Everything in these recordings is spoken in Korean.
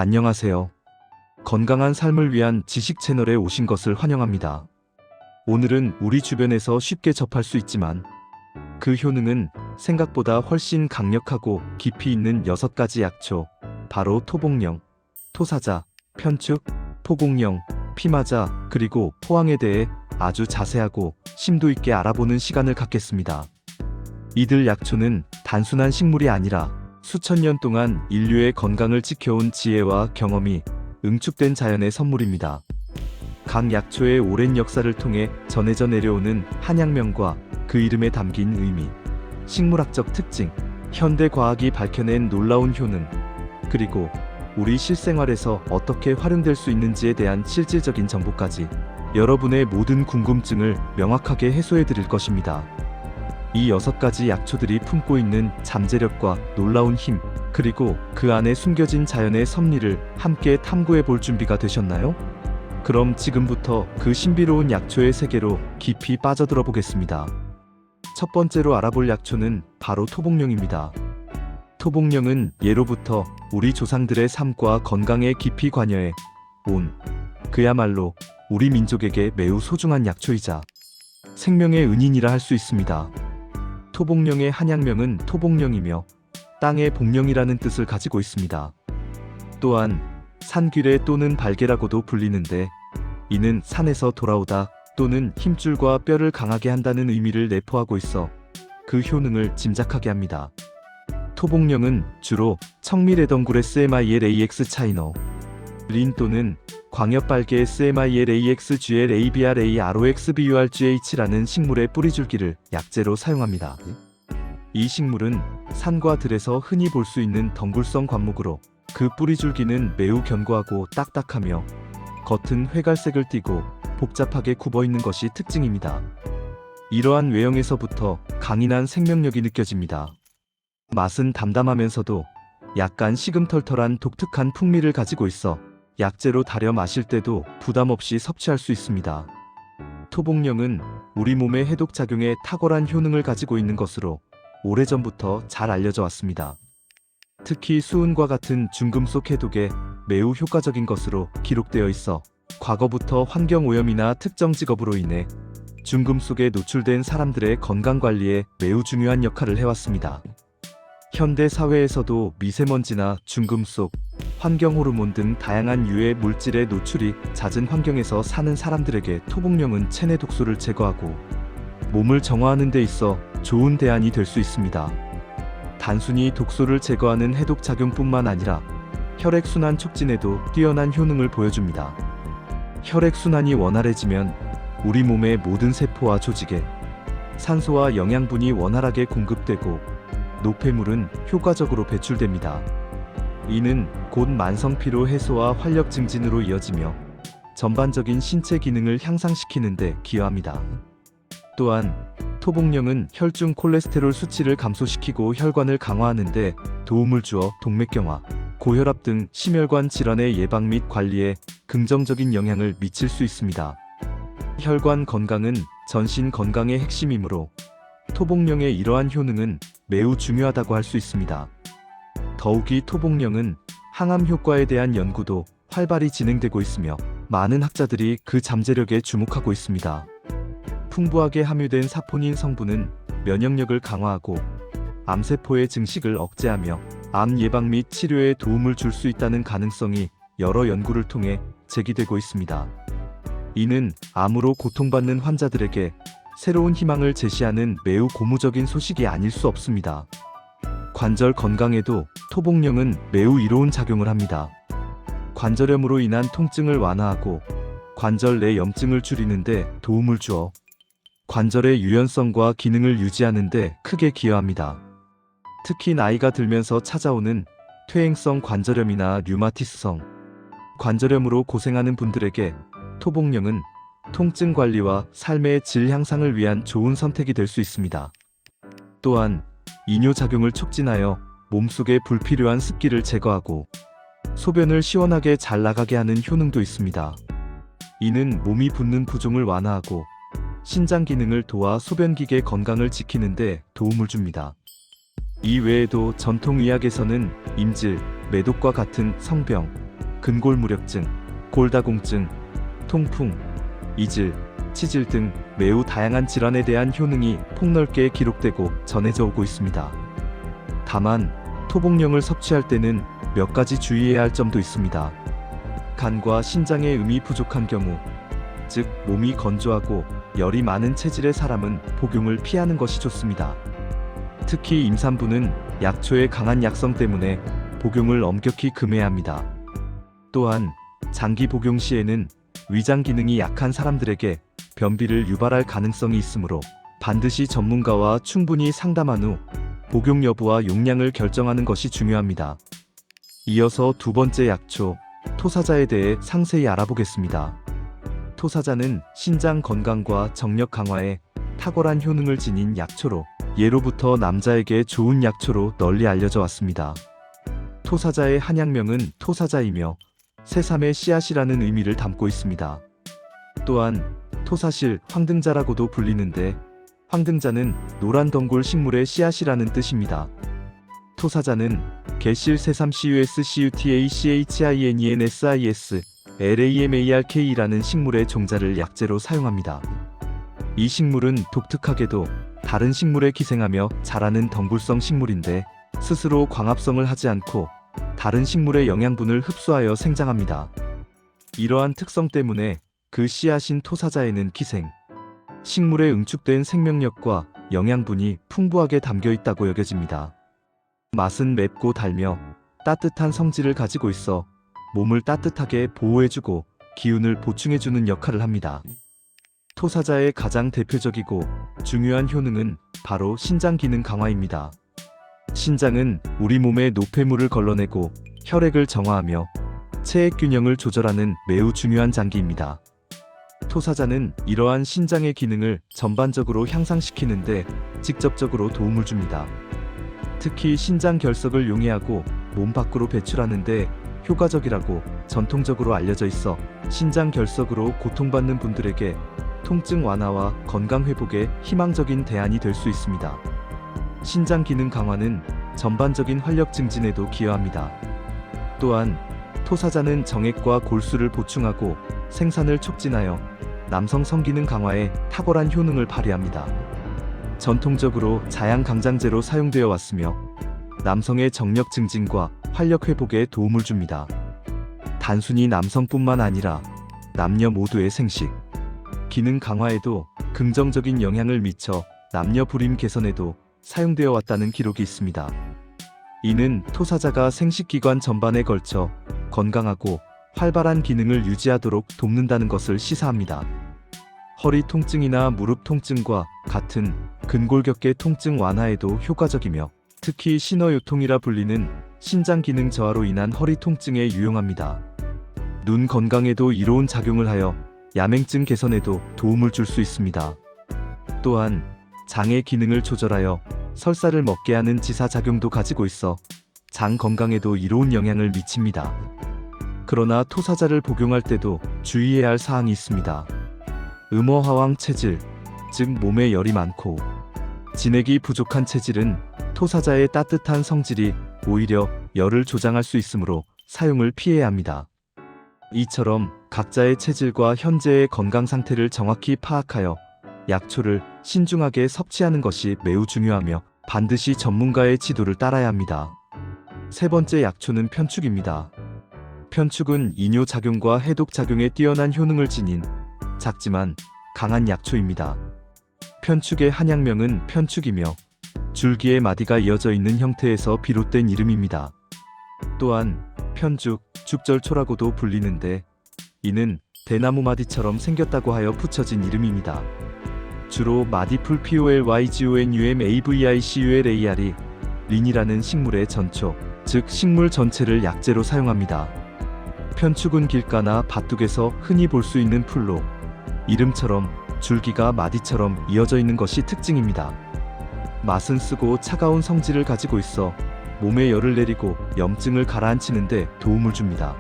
안녕하세요. 건강한 삶을 위한 지식 채널에 오신 것을 환영합니다. 오늘은 우리 주변에서 쉽게 접할 수 있지만 그 효능은 생각보다 훨씬 강력하고 깊이 있는 6가지 약초, 바로 토복령, 토사자, 편축, 포공령, 피마자, 그리고 포항에 대해 아주 자세하고 심도 있게 알아보는 시간을 갖겠습니다. 이들 약초는 단순한 식물이 아니라 수천 년 동안 인류의 건강을 지켜온 지혜와 경험이 응축된 자연의 선물입니다. 각 약초의 오랜 역사를 통해 전해져 내려오는 한약명과 그 이름에 담긴 의미, 식물학적 특징, 현대 과학이 밝혀낸 놀라운 효능, 그리고 우리 실생활에서 어떻게 활용될 수 있는지에 대한 실질적인 정보까지 여러분의 모든 궁금증을 명확하게 해소해 드릴 것입니다. 이 6가지 약초들이 품고 있는 잠재력과 놀라운 힘, 그리고 그 안에 숨겨진 자연의 섭리를 함께 탐구해 볼 준비가 되셨나요? 그럼 지금부터 그 신비로운 약초의 세계로 깊이 빠져들어 보겠습니다. 첫 번째로 알아볼 약초는 바로 토복령입니다. 토복령은 예로부터 우리 조상들의 삶과 건강에 깊이 관여해 온, 그야말로 우리 민족에게 매우 소중한 약초이자 생명의 은인이라 할 수 있습니다. 토복령의 한약명은 토복령이며 땅의 복령이라는 뜻을 가지고 있습니다. 또한 산귀래 또는 발개라고도 불리는데, 이는 산에서 돌아오다 또는 힘줄과 뼈를 강하게 한다는 의미를 내포하고 있어 그 효능을 짐작하게 합니다. 토복령은 주로 청밀해덩굴의 SMILAX 차이너, 린 또는 광엽발개의 SMILAX GLABRA ROXBURGH라는 식물의 뿌리줄기를 약재로 사용합니다. 이 식물은 산과 들에서 흔히 볼 수 있는 덩굴성 관목으로 그 뿌리줄기는 매우 견고하고 딱딱하며 겉은 회갈색을 띠고 복잡하게 굽어있는 것이 특징입니다. 이러한 외형에서부터 강인한 생명력이 느껴집니다. 맛은 담담하면서도 약간 시금털털한 독특한 풍미를 가지고 있어 약재로 달여 마실 때도 부담 없이 섭취할 수 있습니다. 토복령은 우리 몸의 해독작용에 탁월한 효능을 가지고 있는 것으로 오래전부터 잘 알려져 왔습니다. 특히 수은과 같은 중금속 해독에 매우 효과적인 것으로 기록되어 있어 과거부터 환경오염이나 특정 직업으로 인해 중금속에 노출된 사람들의 건강관리에 매우 중요한 역할을 해왔습니다. 현대 사회에서도 미세먼지나 중금속, 환경호르몬 등 다양한 유해 물질의 노출이 잦은 환경에서 사는 사람들에게 토복령은 체내 독소를 제거하고 몸을 정화하는 데 있어 좋은 대안이 될 수 있습니다. 단순히 독소를 제거하는 해독작용뿐만 아니라 혈액순환 촉진에도 뛰어난 효능을 보여줍니다. 혈액순환이 원활해지면 우리 몸의 모든 세포와 조직에 산소와 영양분이 원활하게 공급되고 노폐물은 효과적으로 배출됩니다. 이는 곧 만성피로 해소와 활력 증진으로 이어지며 전반적인 신체 기능을 향상시키는 데 기여합니다. 또한 토복령은 혈중 콜레스테롤 수치를 감소시키고 혈관을 강화하는 데 도움을 주어 동맥경화, 고혈압 등 심혈관 질환의 예방 및 관리에 긍정적인 영향을 미칠 수 있습니다. 혈관 건강은 전신 건강의 핵심이므로 토복령의 이러한 효능은 매우 중요하다고 할 수 있습니다. 더욱이 토복령은 항암 효과에 대한 연구도 활발히 진행되고 있으며 많은 학자들이 그 잠재력에 주목하고 있습니다. 풍부하게 함유된 사포닌 성분은 면역력을 강화하고 암세포의 증식을 억제하며 암 예방 및 치료에 도움을 줄 수 있다는 가능성이 여러 연구를 통해 제기되고 있습니다. 이는 암으로 고통받는 환자들에게 새로운 희망을 제시하는 매우 고무적인 소식이 아닐 수 없습니다. 관절 건강에도 토복령은 매우 이로운 작용을 합니다. 관절염으로 인한 통증을 완화하고 관절 내 염증을 줄이는 데 도움을 주어 관절의 유연성과 기능을 유지하는 데 크게 기여합니다. 특히 나이가 들면서 찾아오는 퇴행성 관절염이나 류마티스성 관절염으로 고생하는 분들에게 토복령은 통증 관리와 삶의 질 향상을 위한 좋은 선택이 될 수 있습니다. 또한 이뇨작용을 촉진하여 몸속의 불필요한 습기를 제거하고 소변을 시원하게 잘 나가게 하는 효능도 있습니다. 이는 몸이 붓는 부종을 완화하고 신장 기능을 도와 소변기계 건강을 지키는 데 도움을 줍니다. 이 외에도 전통의학에서는 임질, 매독과 같은 성병, 근골무력증, 골다공증, 통풍, 이질, 치질 등 매우 다양한 질환에 대한 효능이 폭넓게 기록되고 전해져 오고 있습니다. 다만 토복령을 섭취할 때는 몇 가지 주의해야 할 점도 있습니다. 간과 신장의 음이 부족한 경우, 즉 몸이 건조하고 열이 많은 체질의 사람은 복용을 피하는 것이 좋습니다. 특히 임산부는 약초의 강한 약성 때문에 복용을 엄격히 금해야 합니다. 또한 장기 복용 시에는 위장 기능이 약한 사람들에게 변비를 유발할 가능성이 있으므로 반드시 전문가와 충분히 상담한 후 복용 여부와 용량을 결정하는 것이 중요합니다. 이어서 두 번째 약초, 토사자에 대해 상세히 알아보겠습니다. 토사자는 신장 건강과 정력 강화에 탁월한 효능을 지닌 약초로 예로부터 남자에게 좋은 약초로 널리 알려져 왔습니다. 토사자의 한약명은 토사자이며 새삼의 씨앗이라는 의미를 담고 있습니다. 또한 토사실, 황등자라고도 불리는데 황등자는 노란 덩굴 식물의 씨앗이라는 뜻입니다. 토사자는 개실 새삼 CUSCUTA CHINENSIS LAMARK라는 식물의 종자를 약재로 사용합니다. 이 식물은 독특하게도 다른 식물에 기생하며 자라는 덩굴성 식물인데 스스로 광합성을 하지 않고 다른 식물의 영양분을 흡수하여 생장합니다. 이러한 특성 때문에 그 씨앗인 토사자에는 기생, 식물에 응축된 생명력과 영양분이 풍부하게 담겨 있다고 여겨집니다. 맛은 맵고 달며 따뜻한 성질을 가지고 있어 몸을 따뜻하게 보호해주고 기운을 보충해주는 역할을 합니다. 토사자의 가장 대표적이고 중요한 효능은 바로 신장 기능 강화입니다. 신장은 우리 몸의 노폐물을 걸러내고 혈액을 정화하며 체액 균형을 조절하는 매우 중요한 장기입니다. 토사자는 이러한 신장의 기능을 전반적으로 향상시키는데 직접적으로 도움을 줍니다. 특히 신장 결석을 용해하고 몸 밖으로 배출하는데 효과적이라고 전통적으로 알려져 있어 신장 결석으로 고통받는 분들에게 통증 완화와 건강 회복에 희망적인 대안이 될 수 있습니다. 신장 기능 강화는 전반적인 활력 증진에도 기여합니다. 또한 토사자는 정액과 골수를 보충하고 생산을 촉진하여 남성 성기능 강화에 탁월한 효능을 발휘합니다. 전통적으로 자양강장제로 사용되어 왔으며 남성의 정력 증진과 활력 회복에 도움을 줍니다. 단순히 남성뿐만 아니라 남녀 모두의 생식, 기능 강화에도 긍정적인 영향을 미쳐 남녀 불임 개선에도 사용되어 왔다는 기록이 있습니다. 이는 토사자가 생식기관 전반에 걸쳐 건강하고 활발한 기능을 유지하도록 돕는다는 것을 시사합니다. 허리 통증이나 무릎 통증과 같은 근골격계 통증 완화에도 효과적이며 특히 신어요통이라 불리는 신장 기능 저하로 인한 허리 통증에 유용합니다. 눈 건강에도 이로운 작용을 하여 야맹증 개선에도 도움을 줄 수 있습니다. 또한 장의 기능을 조절하여 설사를 먹게 하는 지사작용도 가지고 있어 장 건강에도 이로운 영향을 미칩니다. 그러나 토사자를 복용할 때도 주의해야 할 사항이 있습니다. 음어화왕 체질, 즉 몸에 열이 많고 진액이 부족한 체질은 토사자의 따뜻한 성질이 오히려 열을 조장할 수 있으므로 사용을 피해야 합니다. 이처럼 각자의 체질과 현재의 건강 상태를 정확히 파악하여 약초를 신중하게 섭취하는 것이 매우 중요하며 반드시 전문가의 지도를 따라야 합니다. 세 번째 약초는 편축입니다. 편축은 이뇨작용과 해독작용에 뛰어난 효능을 지닌 작지만 강한 약초입니다. 편축의 한약명은 편축이며 줄기의 마디가 이어져 있는 형태에서 비롯된 이름입니다. 또한 편죽, 죽절초라고도 불리는데 이는 대나무 마디처럼 생겼다고 하여 붙여진 이름입니다. 주로 마디풀 POLYGONUMAVICULAR이 린이라는 식물의 전초, 즉 식물 전체를 약재로 사용합니다. 편축은 길가나 밭둑에서 흔히 볼 수 있는 풀로 이름처럼 줄기가 마디처럼 이어져 있는 것이 특징입니다. 맛은 쓰고 차가운 성질을 가지고 있어 몸에 열을 내리고 염증을 가라앉히는 데 도움을 줍니다.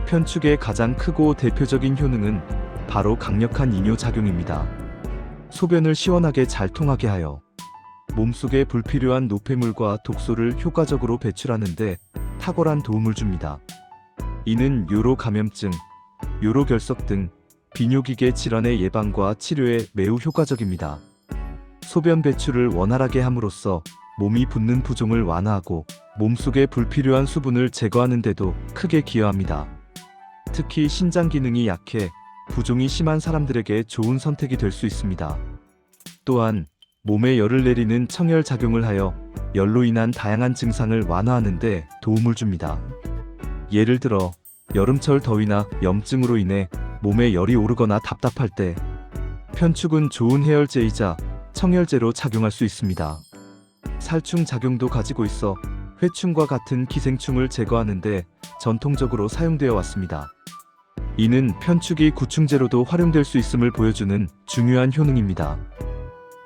편축의 가장 크고 대표적인 효능은 바로 강력한 이뇨작용입니다. 소변을 시원하게 잘 통하게 하여 몸속에 불필요한 노폐물과 독소를 효과적으로 배출하는 데 탁월한 도움을 줍니다. 이는 요로 감염증, 요로 결석 등 비뇨기계 질환의 예방과 치료에 매우 효과적입니다. 소변 배출을 원활하게 함으로써 몸이 붓는 부종을 완화하고 몸속의 불필요한 수분을 제거하는 데도 크게 기여합니다. 특히 신장 기능이 약해 부종이 심한 사람들에게 좋은 선택이 될 수 있습니다. 또한 몸에 열을 내리는 청열 작용을 하여 열로 인한 다양한 증상을 완화하는 데 도움을 줍니다. 예를 들어 여름철 더위나 염증으로 인해 몸에 열이 오르거나 답답할 때 편축은 좋은 해열제이자 청열제로 작용할 수 있습니다. 살충 작용도 가지고 있어 회충과 같은 기생충을 제거하는 데 전통적으로 사용되어 왔습니다. 이는 편축이 구충제로도 활용될 수 있음을 보여주는 중요한 효능입니다.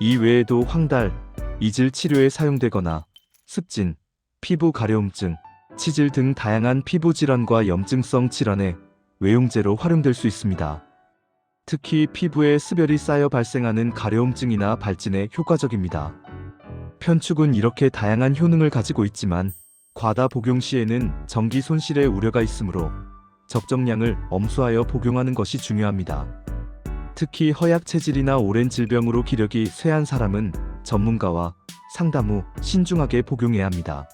이 외에도 황달, 이질 치료에 사용되거나 습진, 피부 가려움증, 치질 등 다양한 피부 질환과 염증성 질환에 외용제로 활용될 수 있습니다. 특히 피부에 습열이 쌓여 발생하는 가려움증이나 발진에 효과적입니다. 편축은 이렇게 다양한 효능을 가지고 있지만 과다 복용 시에는 전기 손실의 우려가 있으므로 적정량을 엄수하여 복용하는 것이 중요합니다. 특히 허약 체질이나 오랜 질병으로 기력이 쇠한 사람은 전문가와 상담 후 신중하게 복용해야 합니다.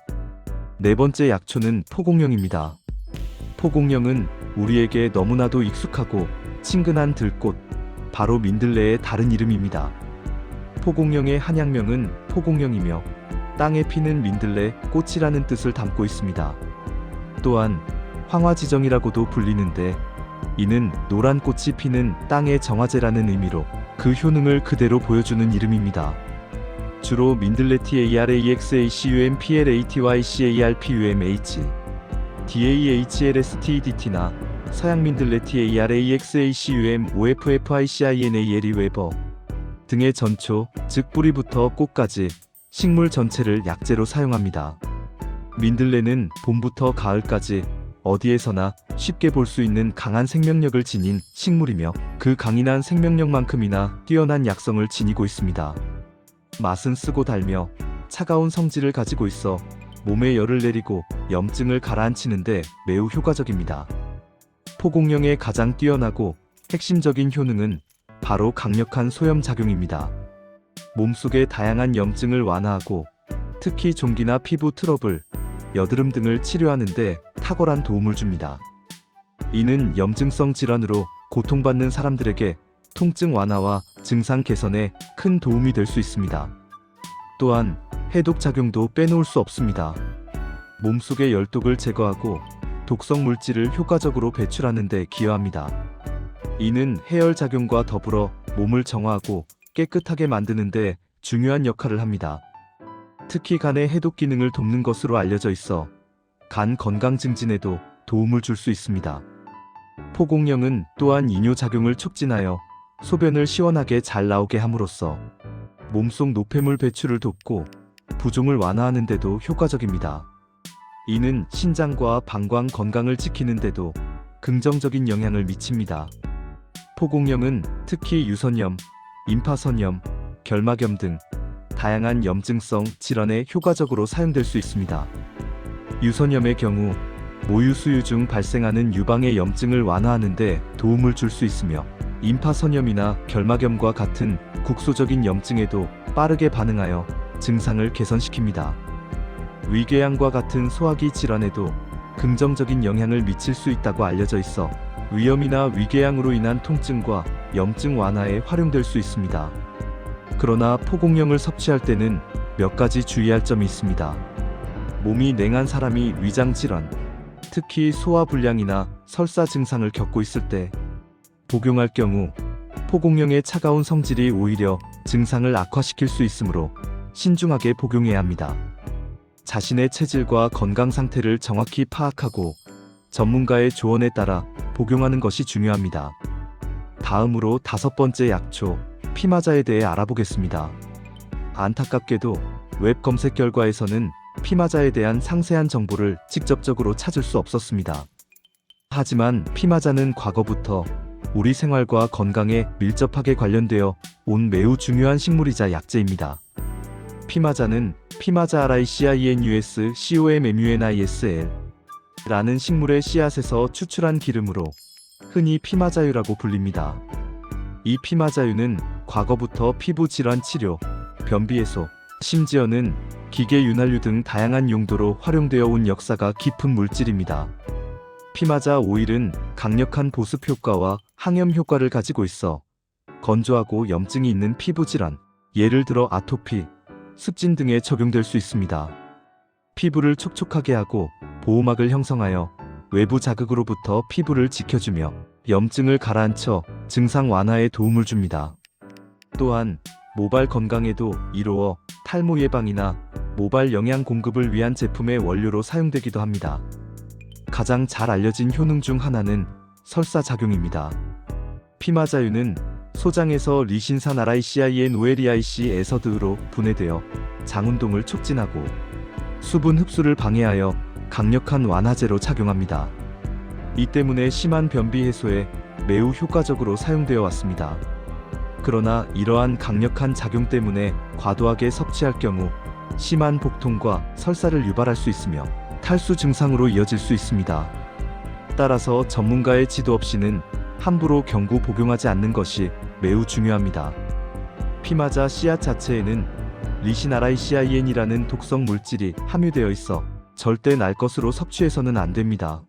네 번째 약초는 포공령입니다. 포공령은 우리에게 너무나도 익숙하고 친근한 들꽃, 바로 민들레의 다른 이름입니다. 포공령의 한약명은 포공령이며 땅에 피는 민들레 꽃이라는 뜻을 담고 있습니다. 또한 황화지정이라고도 불리는데 이는 노란 꽃이 피는 땅의 정화제라는 의미로 그 효능을 그대로 보여주는 이름입니다. 주로 민들레 TARAXACUMPLATYCARPUMH, DAHLSTEDT나 서양 민들레 TARAXACUM OFFICINAL이 웨버 등의 전초, 즉 뿌리부터 꽃까지 식물 전체를 약재로 사용합니다. 민들레는 봄부터 가을까지 어디에서나 쉽게 볼 수 있는 강한 생명력을 지닌 식물이며 그 강인한 생명력만큼이나 뛰어난 약성을 지니고 있습니다. 맛은 쓰고 달며 차가운 성질을 가지고 있어 몸에 열을 내리고 염증을 가라앉히는 데 매우 효과적입니다. 포공령의 가장 뛰어나고 핵심적인 효능은 바로 강력한 소염작용입니다. 몸속의 다양한 염증을 완화하고 특히 종기나 피부 트러블, 여드름 등을 치료하는 데 탁월한 도움을 줍니다. 이는 염증성 질환으로 고통받는 사람들에게 통증 완화와 증상 개선에 큰 도움이 될 수 있습니다. 또한 해독 작용도 빼놓을 수 없습니다. 몸속의 열독을 제거하고 독성 물질을 효과적으로 배출하는 데 기여합니다. 이는 해열 작용과 더불어 몸을 정화하고 깨끗하게 만드는 데 중요한 역할을 합니다. 특히 간의 해독 기능을 돕는 것으로 알려져 있어 간 건강 증진에도 도움을 줄 수 있습니다. 포공령은 또한 이뇨 작용을 촉진하여 소변을 시원하게 잘 나오게 함으로써 몸속 노폐물 배출을 돕고 부종을 완화하는 데도 효과적입니다. 이는 신장과 방광 건강을 지키는 데도 긍정적인 영향을 미칩니다. 포공령은 특히 유선염, 임파선염, 결막염 등 다양한 염증성 질환에 효과적으로 사용될 수 있습니다. 유선염의 경우 모유수유 중 발생하는 유방의 염증을 완화하는 데 도움을 줄 수 있으며 임파선염이나 결막염과 같은 국소적인 염증에도 빠르게 반응하여 증상을 개선시킵니다. 위궤양과 같은 소화기 질환에도 긍정적인 영향을 미칠 수 있다고 알려져 있어 위염이나 위궤양으로 인한 통증과 염증 완화에 활용될 수 있습니다. 그러나 포공령을 섭취할 때는 몇 가지 주의할 점이 있습니다. 몸이 냉한 사람이 위장 질환, 특히 소화불량이나 설사 증상을 겪고 있을 때 복용할 경우 포공령의 차가운 성질이 오히려 증상을 악화시킬 수 있으므로 신중하게 복용해야 합니다. 자신의 체질과 건강 상태를 정확히 파악하고 전문가의 조언에 따라 복용하는 것이 중요합니다. 다음으로 다섯 번째 약초, 피마자에 대해 알아보겠습니다. 안타깝게도 웹 검색 결과에서는 피마자에 대한 상세한 정보를 직접적으로 찾을 수 없었습니다. 하지만 피마자는 과거부터 우리 생활과 건강에 밀접하게 관련되어 온 매우 중요한 식물이자 약재입니다. 피마자는 피마자 RICINUS COMMUNISL 라는 식물의 씨앗에서 추출한 기름으로 흔히 피마자유라고 불립니다. 이 피마자유는 과거부터 피부 질환 치료, 변비 해소, 심지어는 기계 윤활유 등 다양한 용도로 활용되어 온 역사가 깊은 물질입니다. 피마자 오일은 강력한 보습 효과와 항염 효과를 가지고 있어 건조하고 염증이 있는 피부 질환, 예를 들어 아토피, 습진 등에 적용될 수 있습니다. 피부를 촉촉하게 하고 보호막을 형성하여 외부 자극으로부터 피부를 지켜주며 염증을 가라앉혀 증상 완화에 도움을 줍니다. 또한 모발 건강에도 이로워 탈모 예방이나 모발 영양 공급을 위한 제품의 원료로 사용되기도 합니다. 가장 잘 알려진 효능 중 하나는 설사작용입니다. 피마자유는 소장에서 리신산 RICIN OLEIC 에서드로 분해되어 장운동을 촉진하고 수분 흡수를 방해하여 강력한 완화제로 작용합니다. 이 때문에 심한 변비 해소에 매우 효과적으로 사용되어 왔습니다. 그러나 이러한 강력한 작용 때문에 과도하게 섭취할 경우 심한 복통과 설사를 유발할 수 있으며 탈수 증상으로 이어질 수 있습니다. 따라서 전문가의 지도 없이는 함부로 경구 복용하지 않는 것이 매우 중요합니다. 피마자 씨앗 자체에는 리시나라이시아이엔이라는 독성 물질이 함유되어 있어 절대 날 것으로 섭취해서는 안 됩니다.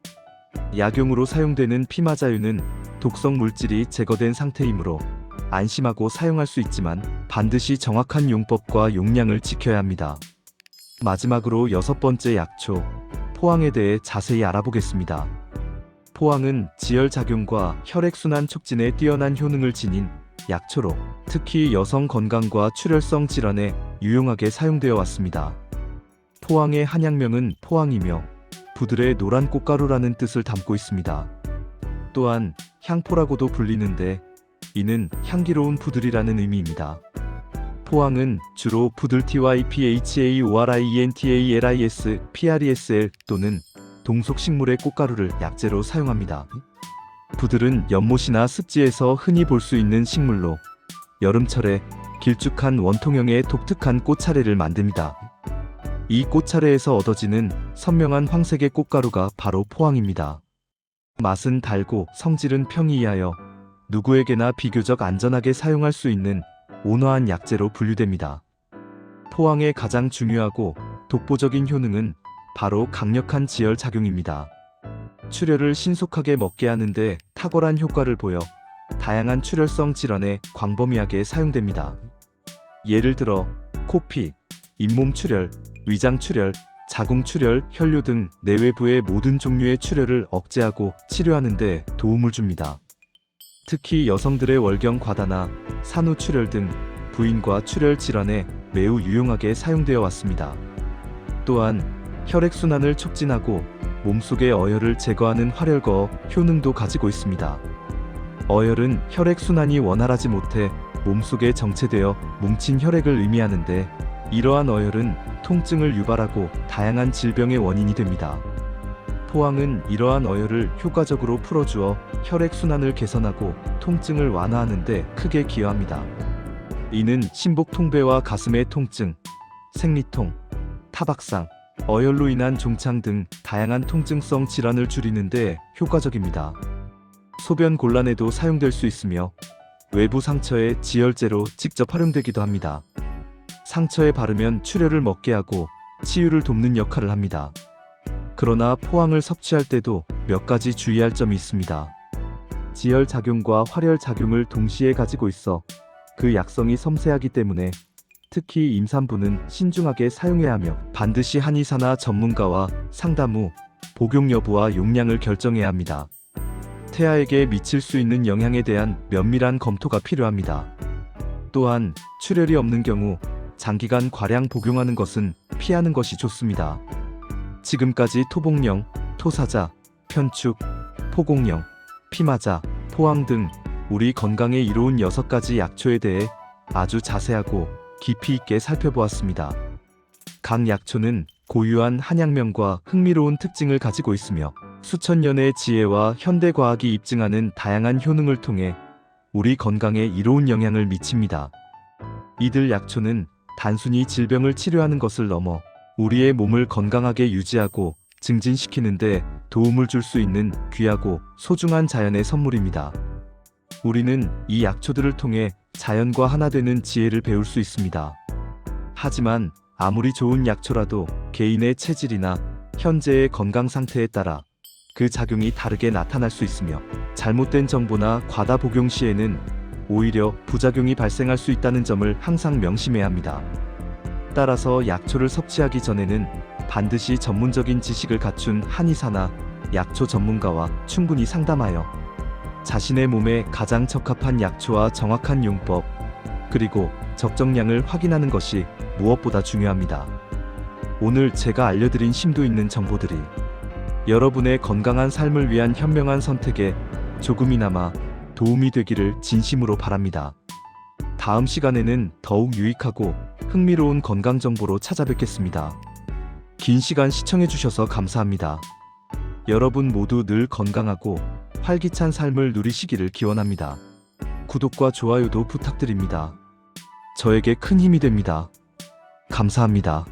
약용으로 사용되는 피마자유는 독성 물질이 제거된 상태이므로 안심하고 사용할 수 있지만 반드시 정확한 용법과 용량을 지켜야 합니다. 마지막으로 6번째 약초, 포항에 대해 자세히 알아보겠습니다. 포항은 지혈작용과 혈액순환 촉진에 뛰어난 효능을 지닌 약초로 특히 여성 건강과 출혈성 질환에 유용하게 사용되어 왔습니다. 포항의 한약명은 포항이며 부들의 노란 꽃가루라는 뜻을 담고 있습니다. 또한 향포라고도 불리는데 이는 향기로운 부들이라는 의미입니다. 포항은 주로 부들TY PHAORIENTALIS PRESL 또는 동속식물의 꽃가루를 약재로 사용합니다. 부들은 연못이나 습지에서 흔히 볼 수 있는 식물로 여름철에 길쭉한 원통형의 독특한 꽃차례를 만듭니다. 이 꽃차례에서 얻어지는 선명한 황색의 꽃가루가 바로 포항입니다. 맛은 달고 성질은 평이하여 누구에게나 비교적 안전하게 사용할 수 있는 온화한 약재로 분류됩니다. 포항의 가장 중요하고 독보적인 효능은 바로 강력한 지혈 작용입니다. 출혈을 신속하게 먹게 하는데 탁월한 효과를 보여 다양한 출혈성 질환에 광범위하게 사용됩니다. 예를 들어 코피, 잇몸 출혈, 위장 출혈, 자궁 출혈, 혈뇨 등 내외부의 모든 종류의 출혈을 억제하고 치료하는 데 도움을 줍니다. 특히 여성들의 월경 과다나 산후 출혈 등 부인과 출혈 질환에 매우 유용하게 사용되어 왔습니다. 또한 혈액순환을 촉진하고 몸속의 어혈을 제거하는 활혈거 효능도 가지고 있습니다. 어혈은 혈액순환이 원활하지 못해 몸속에 정체되어 뭉친 혈액을 의미하는데 이러한 어혈은 통증을 유발하고 다양한 질병의 원인이 됩니다. 포항은 이러한 어혈을 효과적으로 풀어주어 혈액순환을 개선하고 통증을 완화하는 데 크게 기여합니다. 이는 신복통배와 가슴의 통증, 생리통, 타박상, 어혈로 인한 종창 등 다양한 통증성 질환을 줄이는 데 효과적입니다. 소변 곤란에도 사용될 수 있으며 외부 상처의 지혈제로 직접 활용되기도 합니다. 상처에 바르면 출혈을 먹게 하고 치유를 돕는 역할을 합니다. 그러나 포항을 섭취할 때도 몇 가지 주의할 점이 있습니다. 지혈 작용과 활혈 작용을 동시에 가지고 있어 그 약성이 섬세하기 때문에 특히 임산부는 신중하게 사용해야 하며 반드시 한의사나 전문가와 상담 후 복용 여부와 용량을 결정해야 합니다. 태아에게 미칠 수 있는 영향에 대한 면밀한 검토가 필요합니다. 또한 출혈이 없는 경우 장기간 과량 복용하는 것은 피하는 것이 좋습니다. 지금까지 토복령, 토사자, 편축, 포공령, 피마자, 포항 등 우리 건강에 이로운 6가지 약초에 대해 아주 자세하고 깊이 있게 살펴보았습니다. 각 약초는 고유한 한약명과 흥미로운 특징을 가지고 있으며 수천 년의 지혜와 현대 과학이 입증하는 다양한 효능을 통해 우리 건강에 이로운 영향을 미칩니다. 이들 약초는 단순히 질병을 치료하는 것을 넘어 우리의 몸을 건강하게 유지하고 증진시키는데 도움을 줄 수 있는 귀하고 소중한 자연의 선물입니다. 우리는 이 약초들을 통해 자연과 하나 되는 지혜를 배울 수 있습니다. 하지만 아무리 좋은 약초라도 개인의 체질이나 현재의 건강 상태에 따라 그 작용이 다르게 나타날 수 있으며, 잘못된 정보나 과다 복용 시에는 오히려 부작용이 발생할 수 있다는 점을 항상 명심해야 합니다. 따라서 약초를 섭취하기 전에는 반드시 전문적인 지식을 갖춘 한의사나 약초 전문가와 충분히 상담하여 자신의 몸에 가장 적합한 약초와 정확한 용법, 그리고 적정량을 확인하는 것이 무엇보다 중요합니다. 오늘 제가 알려드린 심도 있는 정보들이 여러분의 건강한 삶을 위한 현명한 선택에 조금이나마 도움이 되기를 진심으로 바랍니다. 다음 시간에는 더욱 유익하고 흥미로운 건강 정보로 찾아뵙겠습니다. 긴 시간 시청해주셔서 감사합니다. 여러분 모두 늘 건강하고 활기찬 삶을 누리시기를 기원합니다. 구독과 좋아요도 부탁드립니다. 저에게 큰 힘이 됩니다. 감사합니다.